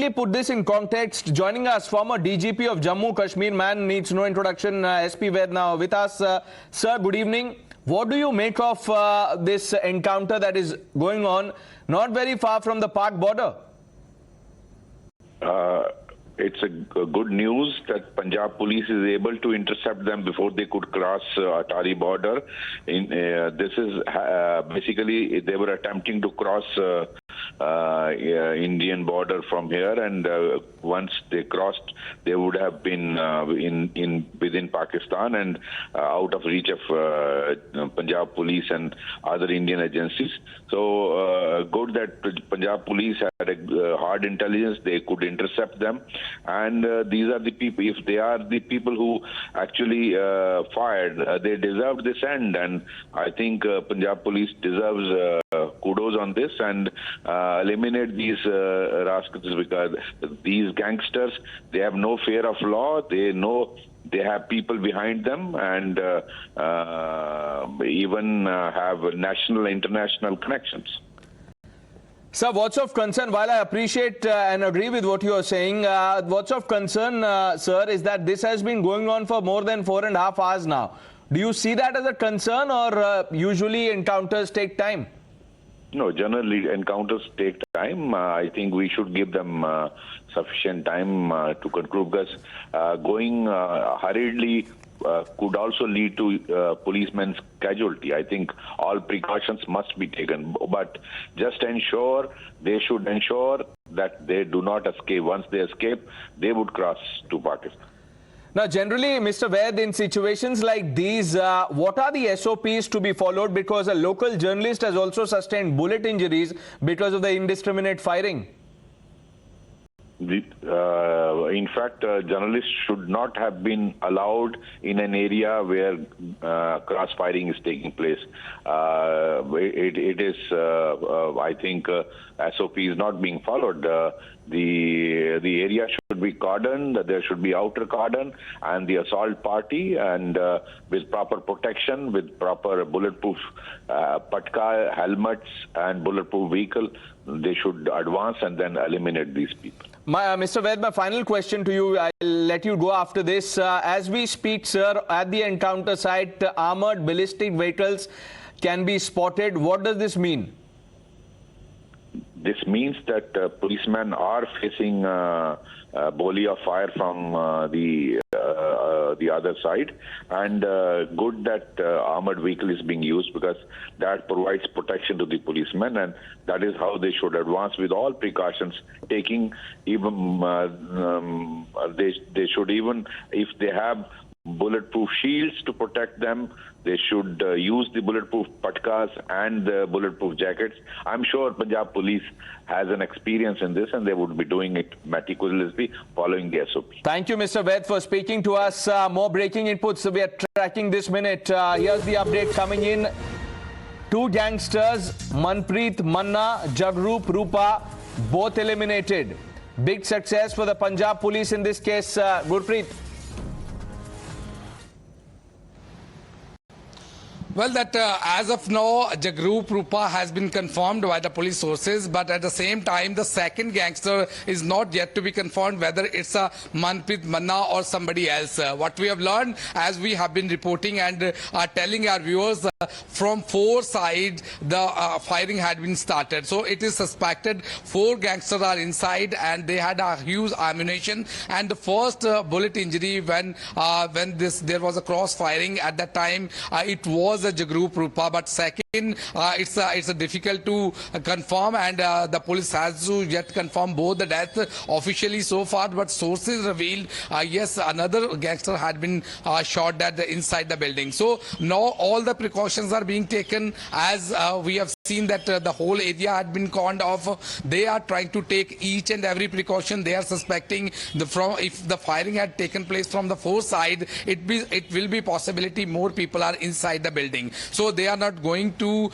quickly put this in context. Joining us, former DGP of Jammu Kashmir, man needs no introduction, SP Vaid now with us. Sir, good evening. What do you make of this encounter that is going on not very far from the Pak border? It's a good news that Punjab Police is able to intercept them before they could cross Attari border. This is basically they were attempting to cross Indian border from here, and once they crossed, they would have been within Pakistan and out of reach of Punjab Police and other Indian agencies. So good that Punjab Police had a hard intelligence; they could intercept them. And these are the people, if they are the people who actually fired, they deserve this end. And I think Punjab Police deserves kudos on this and eliminate these rascals, because these gangsters, they have no fear of law. They know they have people behind them, and even have national, international connections. Sir, what's of concern, while I appreciate and agree with what you are saying, what's of concern, sir, is that this has been going on for more than 4.5 hours now. Do you see that as a concern, or usually encounters take time? No, generally encounters take time. I think we should give them sufficient time to conclude, because going hurriedly could also lead to policemen's casualty. I think all precautions must be taken, but just they should ensure that they do not escape. Once they escape, they would cross to Pakistan. Now, generally, Mr. Vaid, in situations like these, what are the SOPs to be followed? Because a local journalist has also sustained bullet injuries because of the indiscriminate firing. In fact, journalists should not have been allowed in an area where cross-firing is taking place. It is, I think, SOP is not being followed. The area should be cordoned, there should be outer cordon, and the assault party, and with proper protection, with proper bulletproof patka, helmets, and bulletproof vehicle, they should advance and then eliminate these people. Mr. Vaid, my final question to you, I'll let you go after this. As we speak, sir, at the encounter site, armored ballistic vehicles can be spotted. What does this mean? This means that policemen are facing a volley of fire from the other side, and good that armored vehicle is being used, because that provides protection to the policemen, and that is how they should advance with all precautions taking. Even they should, even if they have bulletproof shields to protect them, they should use the bulletproof patkas and the bulletproof jackets. I'm sure Punjab Police has an experience in this, and they would be doing it meticulously, following the SOP. Thank you, Mr. Vaid, for speaking to us. More breaking inputs we are tracking this minute. Here's the update coming in. 2 gangsters, Manpreet Manna, Jagrup Rupa, both eliminated. Big success for the Punjab Police in this case. Gurpreet. Well, that as of now, Jagrup Rupa has been confirmed by the police sources, but at the same time, the second gangster is not yet to be confirmed whether it's a Manpreet Manna or somebody else. What we have learned, as we have been reporting and telling our viewers, from 4 sides, the firing had been started. So it is suspected 4 gangsters are inside, and they had a huge ammunition. And the first bullet injury when there was a cross firing at that time, it was a Jagrup Rupa, but second, it's difficult to confirm, and the police has to yet confirm both the deaths officially so far, but sources revealed yes, another gangster had been shot dead inside the building. So now all the precautions are being taken, as we have seen that the whole area had been cordoned off. They are trying to take each and every precaution. They are suspecting if the firing had taken place from the 4 side, it will be possibility more people are inside the building. building. So they are not going to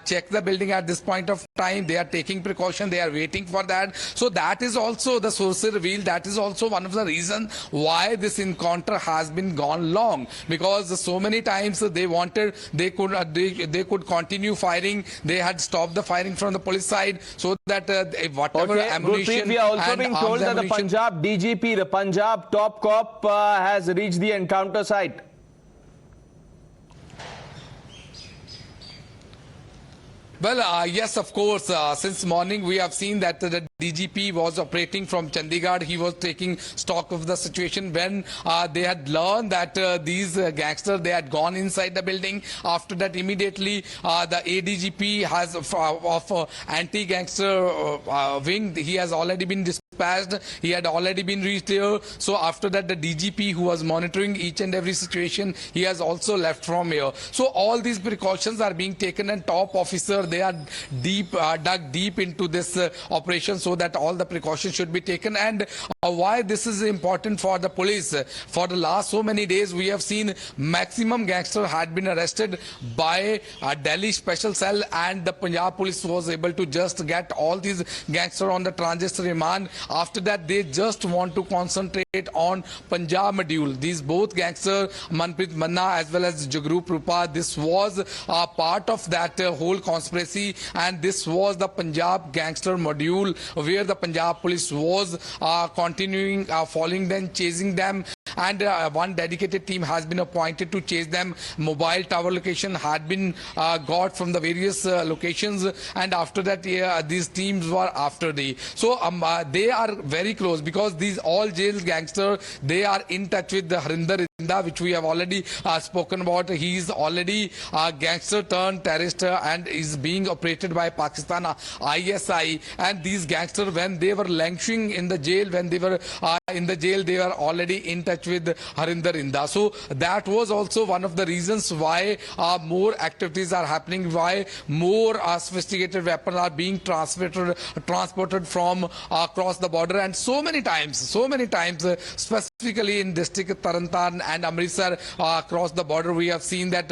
check the building at this point of time. They are taking precaution. They are waiting for that. So that is also, the sources revealed, that is also one of the reasons why this encounter has been gone long, because so many times they wanted, they could continue firing. They had stopped the firing from the police side, so that whatever ammunition. Gurpreet, we are also and being told that the ammunition, Punjab DGP, the Punjab top cop, has reached the encounter site. Well, yes, of course. Since morning, we have seen that the DGP was operating from Chandigarh. He was taking stock of the situation when they had learned that these gangsters, they had gone inside the building. After that, immediately, the ADGP has of anti-gangster wing, he has already been dispatched. He had already been reached here. So after that, the DGP, who was monitoring each and every situation, he has also left from here. So all these precautions are being taken, and top officer, they are dug deep into this operation, so that all the precautions should be taken. And why this is important for the police? For the last so many days, we have seen maximum gangster had been arrested by Delhi Special Cell, and the Punjab Police was able to just get all these gangsters on the transit remand. After that, they just want to concentrate on Punjab module. These both gangsters, Manpreet Manna as well as Jagrup Rupa, this was part of that whole conspiracy, and this was the Punjab gangster module where the Punjab Police was continuing following them, chasing them, and one dedicated team has been appointed to chase them. Mobile tower location had been got from the various locations, and after that these teams were after the. So they are very close, because these all jail gangsters, they are in touch with the Harinder, which we have already spoken about. He is already a gangster turned terrorist and is being operated by Pakistan ISI. And these gangsters, when they were languishing in the jail, when they were in the jail, they were already in touch with Harinder Inda. So that was also one of the reasons why more activities are happening, why more sophisticated weapons are being transported from across the border. And so many times, specifically in district Tarantan and Amritsar, across the border, we have seen that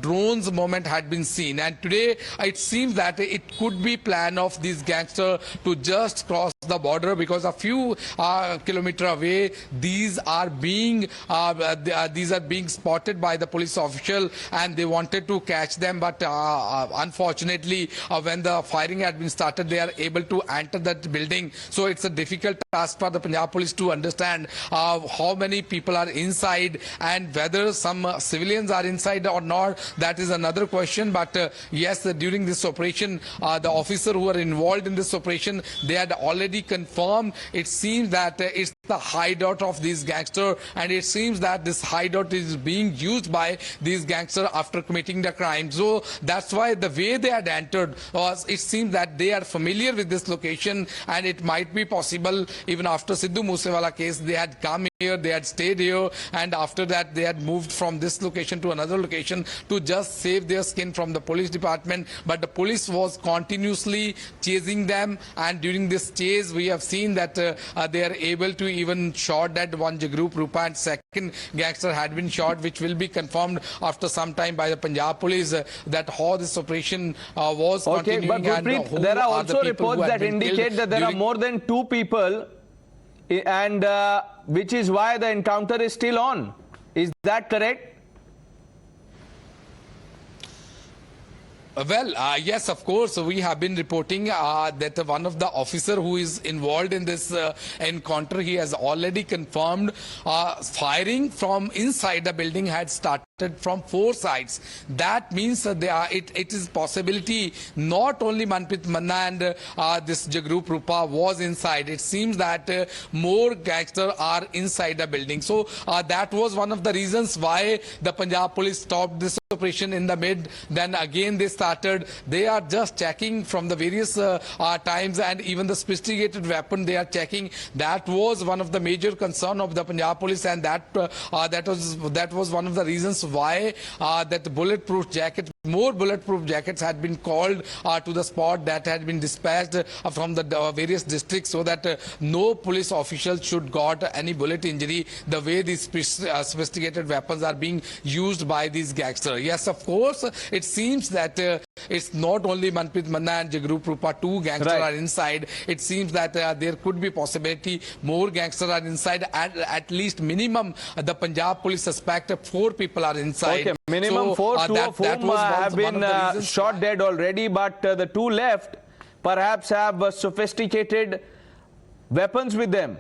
drones movement had been seen. And today it seems that it could be plan of these gangsters to just cross the border, because a few kilometers away these are being spotted by the police official, and they wanted to catch them, but unfortunately when the firing had been started, they are able to enter that building. So it's a difficult task for the Punjab Police to understand how many people are inside, and whether some civilians are inside or not, that is another question. But yes, during this operation, the officer who are involved in this operation, they had already confirmed, it seems that it's the hideout of these gangsters, and it seems that this hideout is being used by these gangsters after committing the crime. So that's why the way they had entered was, it seems that they are familiar with this location, and it might be possible even after Sidhu Moosewala case, they had come here, they had stayed here, and after that they had moved from this location to another location to just save their skin from the police department. But the police was continuously chasing them, and during this chase we have seen that they are able to even shot that one Jagrup Rupa, and second gangster had been shot, which will be confirmed after some time by the Punjab Police, that how this operation was continuing. But Gurpreet, there are also reports that indicate that there are more than 2 people, and which is why the encounter is still on. Is that correct? Well, yes, of course. We have been reporting that one of the officer who is involved in this encounter, he has already confirmed firing from inside the building had started from 4 sides. That means it is possibility not only Manpreet Manna and this Jagrup Rupa was inside. It seems that more gangsters are inside the building. So that was one of the reasons why the Punjab Police stopped this operation in the mid. Then again they are just checking from the various times, and even the sophisticated weapon they are checking. That was one of the major concern of the Punjab Police, and that was one of the reasons why that bulletproof jacket more bulletproof jackets had been called to the spot, that had been dispatched from the various districts, so that no police official should got any bullet injury the way these sophisticated weapons are being used by these gangsters. Yes, of course, it seems that it's not only Manpreet Manna and Jagrup Rupa, two gangsters Right. are inside. It seems that there could be possibility more gangsters are inside. At least minimum the Punjab police suspect 4 people are inside. Okay, minimum So, 4, 2 of that whom was have one of been the reasons shot why- dead already, but the 2 left perhaps have sophisticated weapons with them.